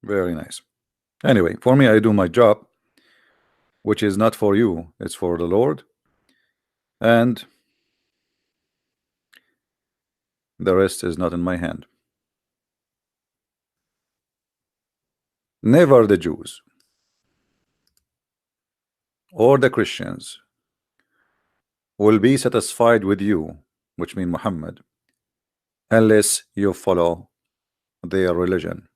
Very nice. Anyway, for me, I do my job, which is not for you, it's for the Lord, and the rest is not in my hand. Never the Jews or the Christians will be satisfied with you, which means Muhammad, unless you follow their religion.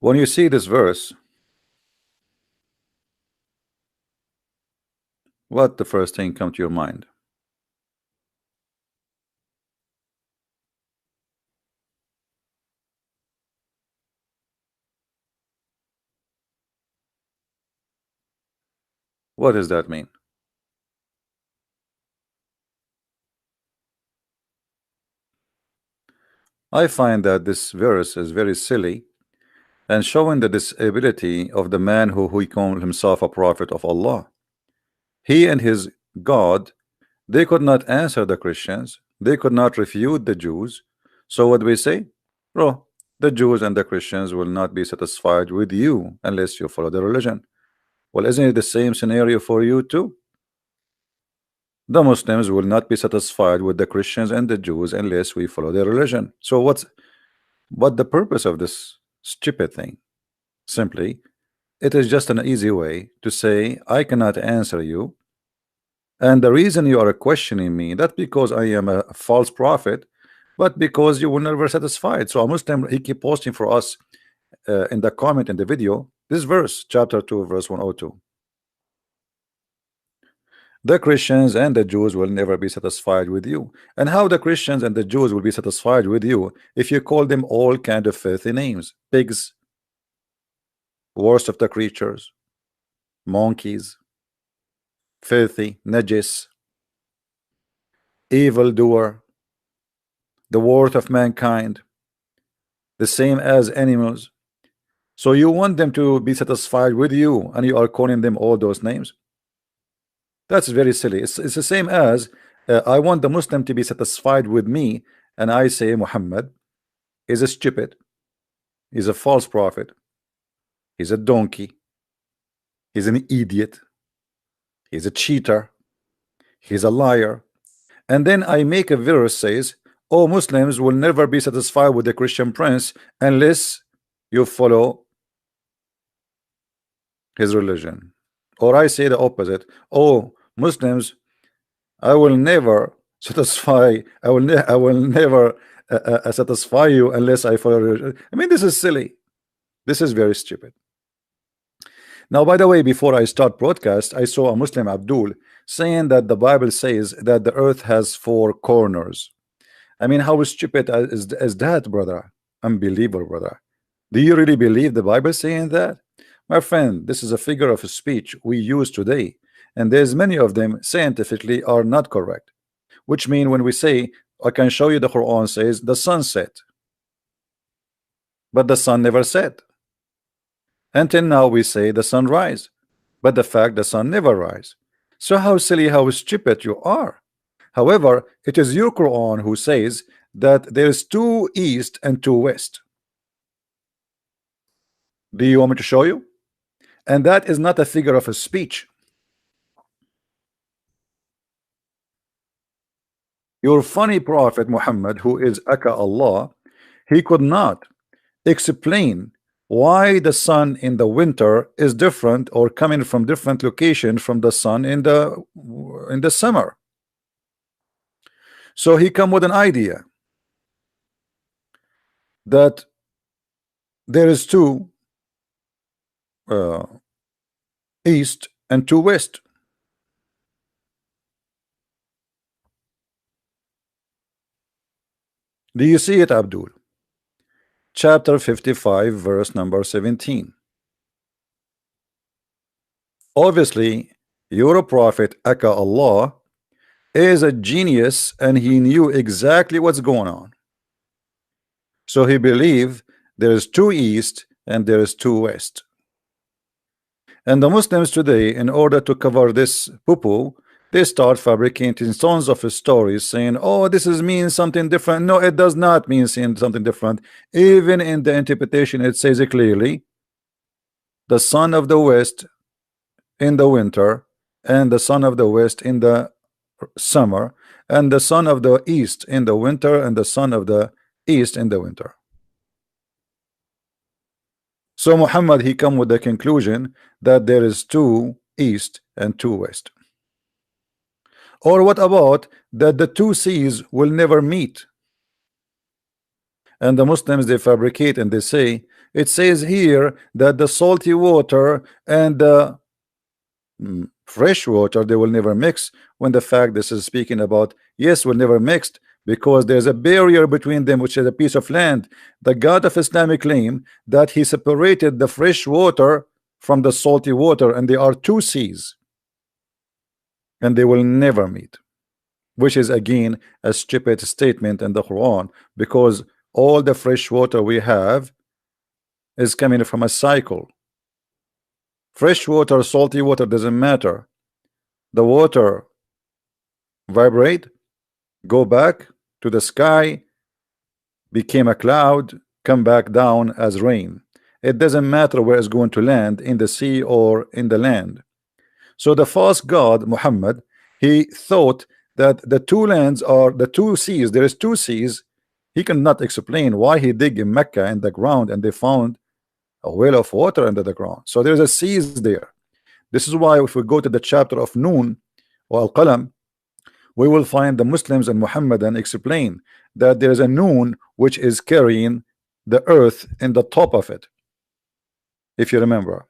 When you see this verse, what the first thing come to your mind? What does that mean? I find that this verse is very silly and showing the disability of the man who he called himself a prophet of Allah. He and his God, they could not answer the Christians, they could not refute the Jews. So what do we say? Bro, the Jews and the Christians will not be satisfied with you unless you follow the religion. Well, isn't it the same scenario for you too? The Muslims will not be satisfied with the Christians and the Jews unless we follow their religion. So what the purpose of this stupid thing? Simply, it is just an easy way to say I cannot answer you, and the reason you are questioning me, not because I am a false prophet, but because you were never satisfied. So a Muslim, he keep posting for us in the comment in the video this verse, chapter 2 verse 102. The Christians and the Jews will never be satisfied with you. And how the Christians and the Jews will be satisfied with you if you call them all kind of filthy names? Pigs, worst of the creatures, monkeys, filthy, najis, evil doer, the worst of mankind, the same as animals. So you want them to be satisfied with you and you are calling them all those names? That's very silly. It's the same as I want the Muslim to be satisfied with me and I say Muhammad is a stupid, he's a false prophet, he's a donkey, he's an idiot, he's a cheater, he's a liar, and then I make a verse says, oh, Muslims will never be satisfied with the Christian prince unless you follow his religion. Or I say the opposite, oh, Muslims, I will never satisfy, I will never satisfy you unless I follow religion. I mean, this is silly. This is very stupid. Now, by the way, before I start broadcast, I saw a Muslim Abdul saying that the Bible says that the earth has 4 corners. I mean, how stupid is that, brother? Unbelievable, brother. Do you really believe the Bible saying that? My friend, this is a figure of speech we use today, and there's many of them scientifically are not correct. Which mean when we say, I can show you the Quran says the sun set, but the sun never set. Until now we say the sun rise, but the fact the sun never rise. So how silly, how stupid you are. However, it is your Quran who says that there's 2 east and 2 west. Do you want me to show you? And that is not a figure of a speech. Your funny prophet Muhammad, who is Aka Allah, he could not explain why the sun in the winter is different or coming from different location from the sun in the summer. So he come with an idea that there is 2 east and 2 west. Do you see it, Abdul? Chapter 55 verse number 17. Obviously your prophet Aka Allah is a genius and he knew exactly what's going on. So he believed there is 2 east and there is 2 west. And the Muslims today, in order to cover this poo-poo, They start fabricating tons of stories saying, oh, this is means something different. No, it does not mean something different. Even in the interpretation, it says it clearly: the son of the west in the winter, and the son of the west in the summer, and the son of the east in the winter, and the son of the east in the winter. So Muhammad, he come with the conclusion that there is two east and two west. Or what about that the two seas will never meet? And the Muslims, they fabricate and they say it says here that the salty water and the fresh water, they will never mix, when the fact this is speaking about, yes, will never mixed, because there's a barrier between them, which is a piece of land. The God of Islamic claim that he separated the fresh water from the salty water, and they are two seas, and they will never meet, which is again a stupid statement in the Quran, because all the fresh water we have is coming from a cycle. Fresh water, salty water, doesn't matter. The water vibrate, go back to the sky, became a cloud, come back down as rain. It doesn't matter where it's going to land, in the sea or in the land. So the false god Muhammad, he thought that the two lands are the two seas. There is two seas. He cannot explain why he dig in Mecca in the ground and they found a well of water under the ground. So there's a seas there. This is why if we go to the chapter of Noon or Al-Qalam, we will find the Muslims and Muhammadan explain that there is a Noon which is carrying the earth in the top of it. If you remember,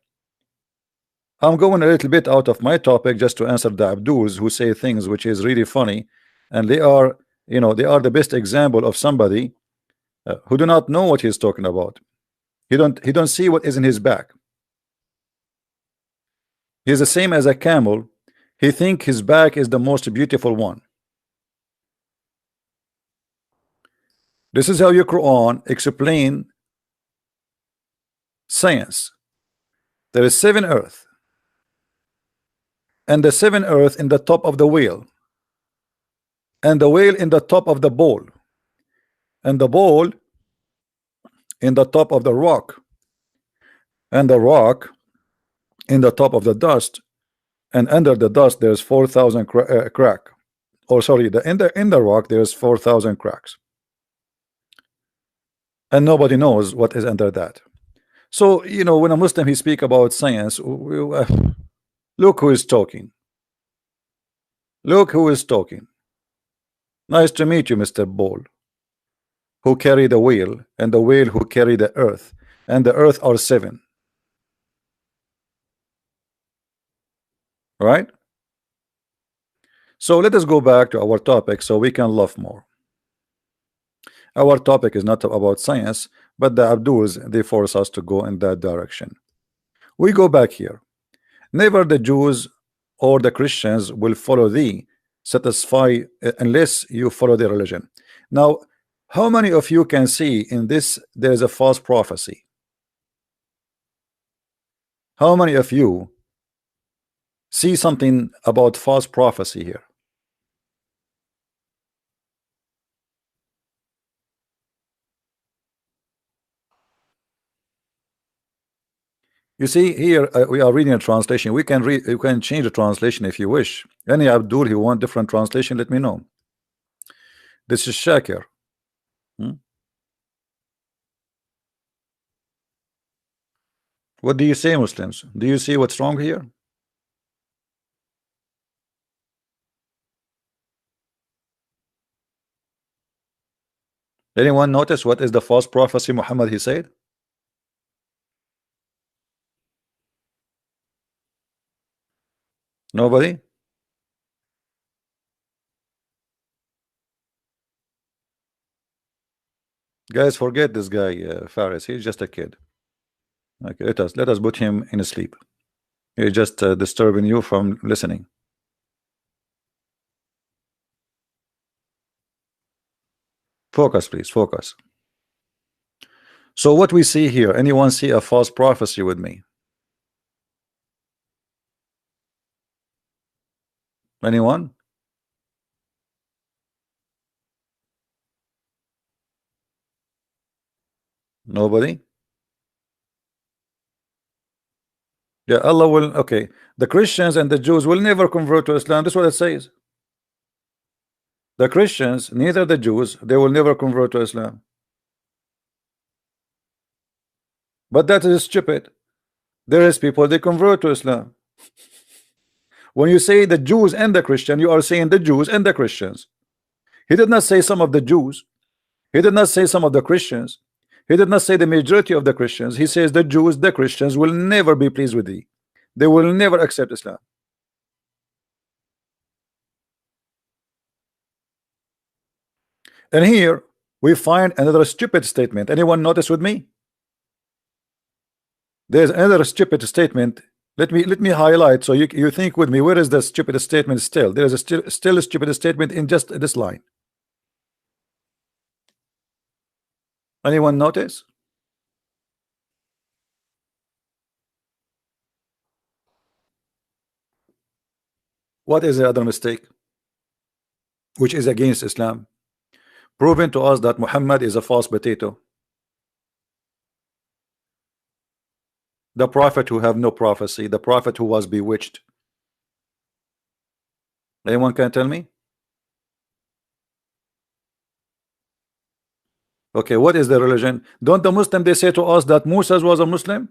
I'm going a little bit out of my topic just to answer the Abduls who say things which is really funny, and they are, you know, they are the best example of somebody who do not know what he's talking about. He don't see what is in his back. He's the same as a camel. He think his back is the most beautiful one. This is how your Quran explain science. There is seven earth, and the seven earth in the top of the wheel, and the whale in the top of the bowl, and the bowl in the top of the rock, and the rock in the top of the dust, and under the dust there's 4,000 crack. Or sorry, in the rock there's 4,000 cracks, and nobody knows what is under that. So you know, when a Muslim he speak about science, look who is talking. Look who is talking. Nice to meet you, Mr. Ball, who carry the wheel, and the wheel who carry the earth, and the earth are seven. Right? So let us go back to our topic so we can love more. Our topic is not about science, but the Abduls, they force us to go in that direction. We go back here. Never the Jews or the Christians will follow thee, satisfy unless you follow their religion. Now, how many of you can see in this there is a false prophecy? How many of you see something about false prophecy here? You see here, we are reading a translation. We can read, you can change the translation if you wish. Any Abdul who want different translation, let me know. This is Shakir. What do you say, Muslims? Do you see what's wrong here? Anyone notice what is the false prophecy Muhammad he said? Nobody? Guys, forget this guy Faris. He's just a kid. Okay, let us put him in sleep. He's just disturbing you from listening. Focus, please, focus. So what we see here, anyone see a false prophecy with me? Anyone? Nobody? Yeah, Allah will, okay. The Christians and the Jews will never convert to Islam. That's what it says. The Christians, neither the Jews, they will never convert to Islam. But that is stupid. There is people they convert to Islam. When you say the Jews and the Christian, you are saying the Jews and the Christians. He did not say some of the Jews. He did not say some of the Christians. He did not say the majority of the Christians. He says the Jews, the Christians will never be pleased with thee. They will never accept Islam. And here we find another stupid statement. Anyone notice with me? There's another stupid statement. Let me highlight so you think with me. Where is the stupid statement still? There is still a stupid statement in just this line. Anyone notice? What is the other mistake? Which is against Islam, proving to us that Muhammad is a false potato, the prophet who have no prophecy, the prophet who was bewitched. Anyone can tell me? Okay, what is the religion? Don't the Muslim they say to us that Musa was a Muslim?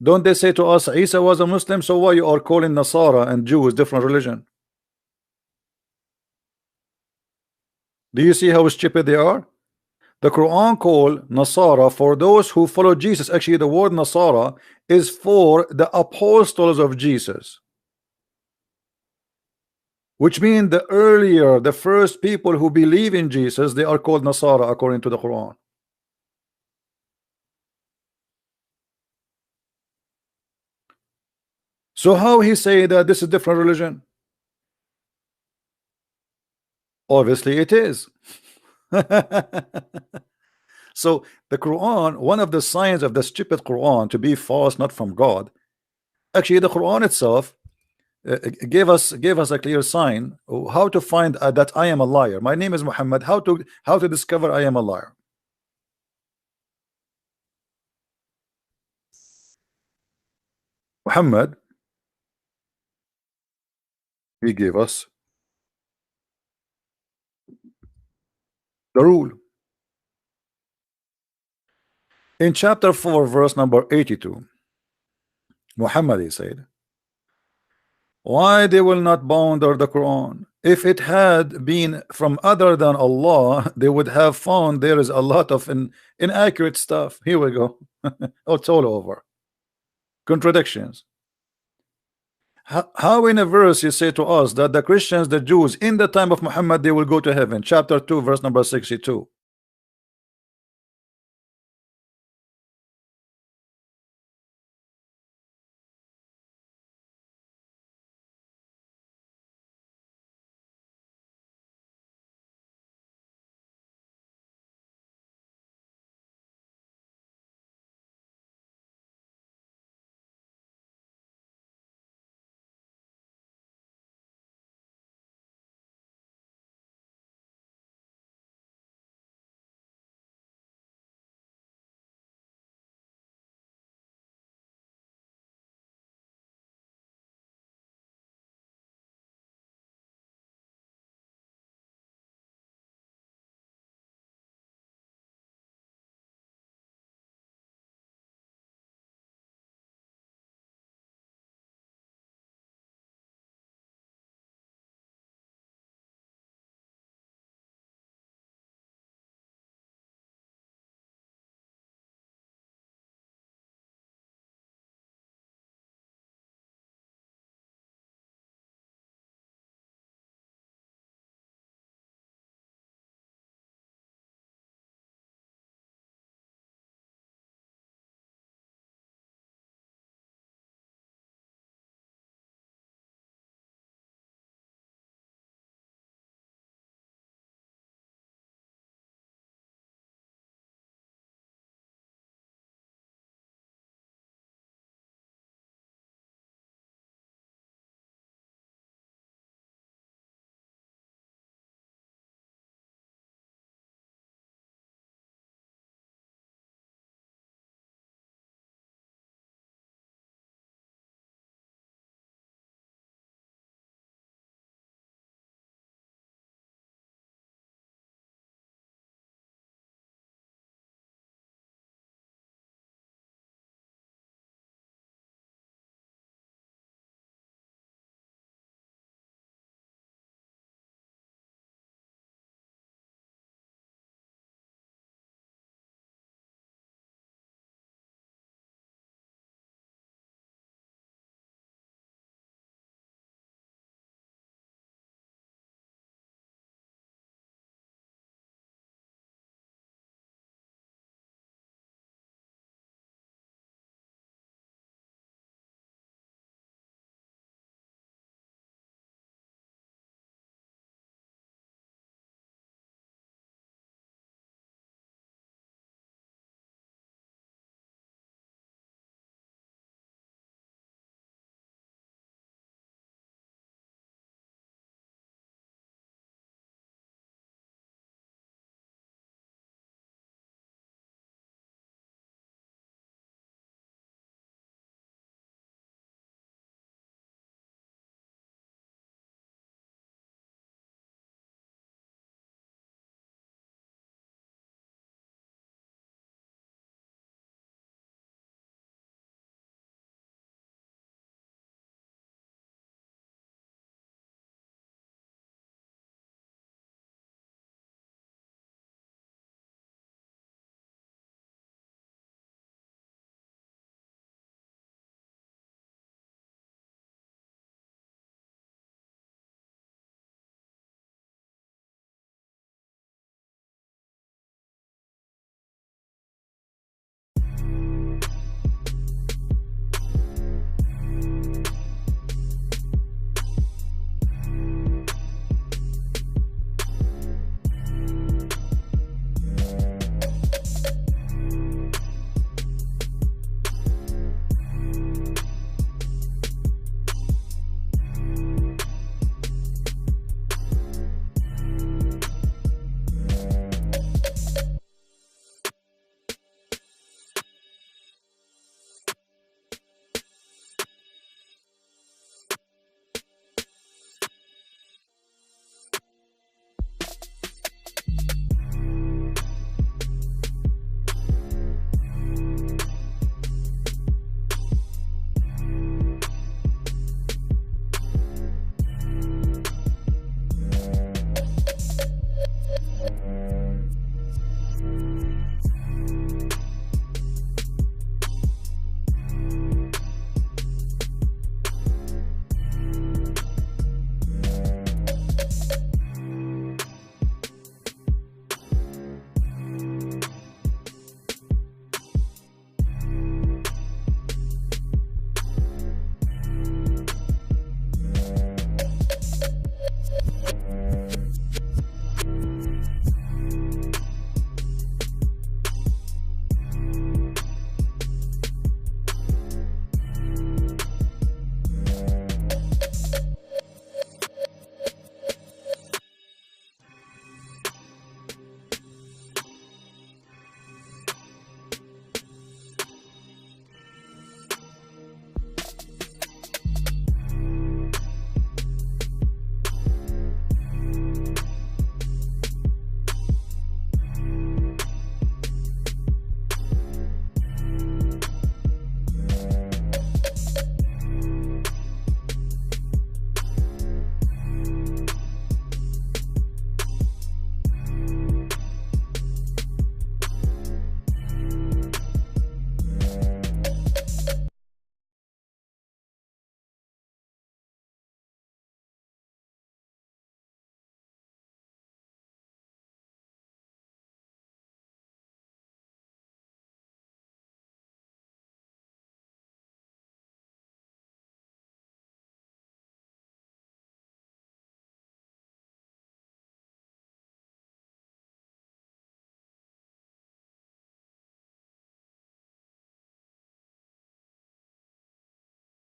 Don't they say to us Isa was a Muslim? So why you are calling Nasara and Jews different religion? Do you see how stupid they are? The Quran call Nasara for those who follow Jesus. Actually, the word Nasara is for the apostles of Jesus, which means the earlier, the first people who believe in Jesus, they are called Nasara according to the Quran. So how he say that this is different religion? Obviously it is. So the Quran, one of the signs of the stupid Quran to be false, not from God. Actually, the Quran itself gave us a clear sign how to find that I am a liar. My name is Muhammad. How to discover I am a liar? Muhammad, he gave us the rule in chapter 4 verse number 82. Muhammad, he said, why they will not bow under the Quran? If it had been from other than Allah, they would have found there is a lot of inaccurate stuff. Here we go. Oh, it's all over. Contradictions. How in a verse you say to us that the Christians, the Jews, in the time of Muhammad, they will go to heaven? Chapter 2, verse number 62.